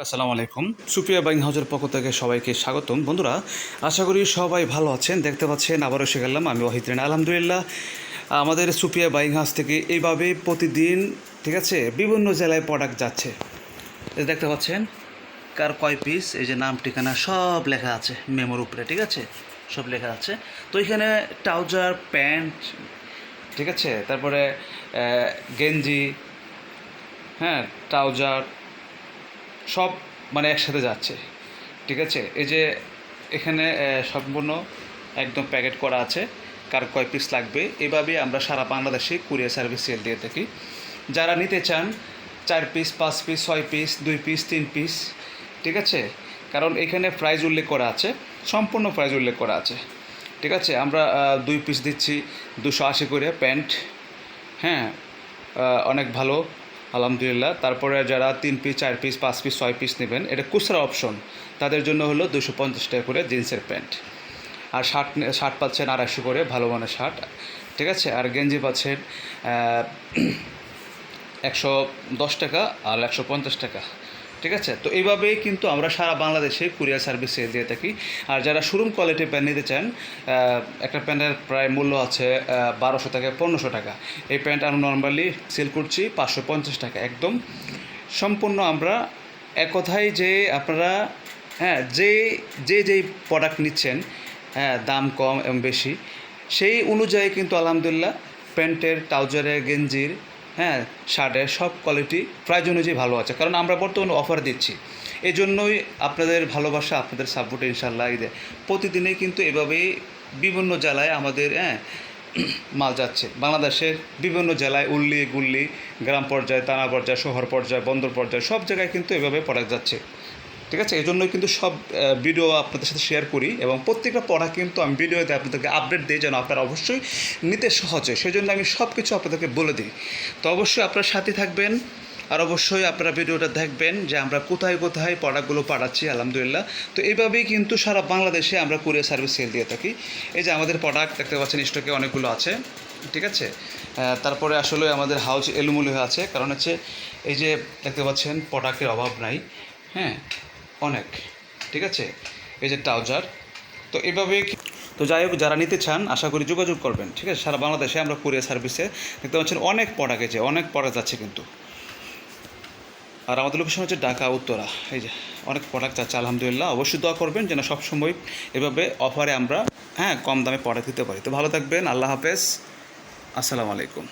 আসসালামু আলাইকুম। সুপ্রিয়া বাইং হাউজের পক্ষ থেকে সবাইকে স্বাগতম। বন্ধুরা, আশা করি সবাই ভালো আছেন। দেখতে পাচ্ছেন আবারও এসে গেলাম আমি ওয়াহিদ রানা। আলহামদুলিল্লাহ, আমাদের সুপ্রিয়া বাইং হাউস থেকে এইভাবে প্রতিদিন, ঠিক আছে, বিভিন্ন জেলায় প্রোডাক্ট যাচ্ছে। এই দেখতে পাচ্ছেন কার কয় পিস, এই যে নাম ঠিকানা সব লেখা আছে মেমোর উপরে, ঠিক আছে, সব লেখা আছে। তো এখানে ট্রাউজার, প্যান্ট, ঠিক আছে, তারপরে গেঞ্জি, হ্যাঁ, ট্রাউজার সব মানে একসাথে যাচ্ছে, ঠিক আছে। এই যে এখানে সম্পূর্ণ একদম প্যাকেট করা আছে, কার কয় পিস লাগবে। এভাবে আমরা সারা বাংলাদেশে কুরিয়ার সার্ভিস সেল দিয়ে থাকি। যারা নিতে চান 4 piece, 5 piece, 6 piece, 2 piece, 3 piece, ঠিক আছে, কারণ এখানে প্রাইস উল্লেখ করা আছে, সম্পূর্ণ প্রাইস উল্লেখ করা আছে, ঠিক আছে। আমরা 2 পিস দিচ্ছি 280 করে প্যান্ট, হ্যাঁ, অনেক ভালো আলহামদুলিল্লাহ। তারপরে যারা 3 পিস, 4 পিস, 5 পিস, 6 পিস নেবেন, এটা খুচরা অপশন, তাদের জন্য হলো 250 টাকা করে জিন্সের প্যান্ট। আর শার্ট পাচ্ছেন 250 করে, ভালো মানের শার্ট, ঠিক আছে। আর গেঞ্জি পাচ্ছেন 110 টাকা আর 150 টাকা, ঠিক আছে। তো এইভাবেই কিন্তু আমরা সারা বাংলাদেশে কুরিয়ার সার্ভিস দিয়ে থাকি। আর যারা শোরুম কোয়ালিটির প্যান্ট নিতে চান, একটা প্যান্টের প্রায় মূল্য আছে 1200 থেকে 1500 টাকা। এই প্যান্ট আমরা নর্মালি সেল করছি 550 টাকা, একদম সম্পূর্ণ। আমরা এক কথায় যে আপনারা, হ্যাঁ, যেই প্রোডাক্ট নিচ্ছেন, হ্যাঁ, দাম কম এবং বেশি, সেই অনুযায়ী কিন্তু আলহামদুলিল্লাহ প্যান্টের, ট্রাউজারের, গেঞ্জির, হ্যাঁ, শার্টের সব কোয়ালিটি প্রাইস অনুযায়ী ভালো আছে। কারণ আমরা বর্তমানে অফার দিচ্ছি, এই জন্যই আপনাদের ভালোবাসা, আপনাদের সাপোর্টে ইনশাল্লাহ প্রতিদিনই কিন্তু এভাবেই বিভিন্ন জেলায় আমাদের, হ্যাঁ, মাল যাচ্ছে। বাংলাদেশের বিভিন্ন জেলায় উল্লি গুল্লি, গ্রাম পর্যায়ে, থানা পর্যায়ে, শহর পর্যায়ে, বন্দর পর্যায়ে, সব জায়গায় কিন্তু এভাবে প্রোডাক্ট যাচ্ছে, ঠিক আছে। এই জন্যই কিন্তু সব ভিডিও আপনাদের সাথে শেয়ার করি, এবং প্রত্যেকটা প্রোডাক্ট কিন্তু আমি ভিডিওতে আপনাদেরকে আপডেট দিই, যেন আপনারা অবশ্যই নিতে সহজ হয়। সেই জন্য আমি সব কিছু আপনাদেরকে বলে দিই। তো অবশ্যই আপনার সাথে থাকবেন, আর অবশ্যই আপনারা ভিডিওটা দেখবেন যে আমরা কোথায় কোথায় প্রোডাক্টগুলো পাঠাচ্ছি আলহামদুলিল্লাহ। তো এইভাবেই কিন্তু সারা বাংলাদেশে আমরা কুরিয়ার সার্ভিস সেল দিয়ে থাকি। এই যে আমাদের প্রোডাক্ট দেখতে পাচ্ছেন স্টকে অনেকগুলো আছে, ঠিক আছে। তারপরে আসলে আমাদের হাউস এলুমুলি হয়ে আছে, কারণ হচ্ছে এই যে দেখতে পাচ্ছেন প্রোডাক্টের অভাব নাই, হ্যাঁ, অনেক, ঠিক আছে। এই যে ট্রাউজার, তো এভাবে। তো যাই হোক, যারা নিতে চান আশা করি যোগাযোগ করবেন, ঠিক আছে। সারা বাংলাদেশে আমরা কুরিয়ার সার্ভিসে দেখতে পাচ্ছেন অনেক প্রোডাক্ট, আছে অনেক প্রোডাক্ট যাচ্ছে কিন্তু। আর আমাদের লোকেশন হচ্ছে ঢাকা উত্তরা। এই যে অনেক প্রোডাক্ট আছে আলহামদুলিল্লাহ। অবশ্যই দোয়া করবেন যেন সবসময় এভাবে অফারে আমরা, হ্যাঁ, কম দামে প্রোডাক্ট দিতে পারি। তো ভালো থাকবেন, আল্লাহ হাফেজ, আসসালামু আলাইকুম।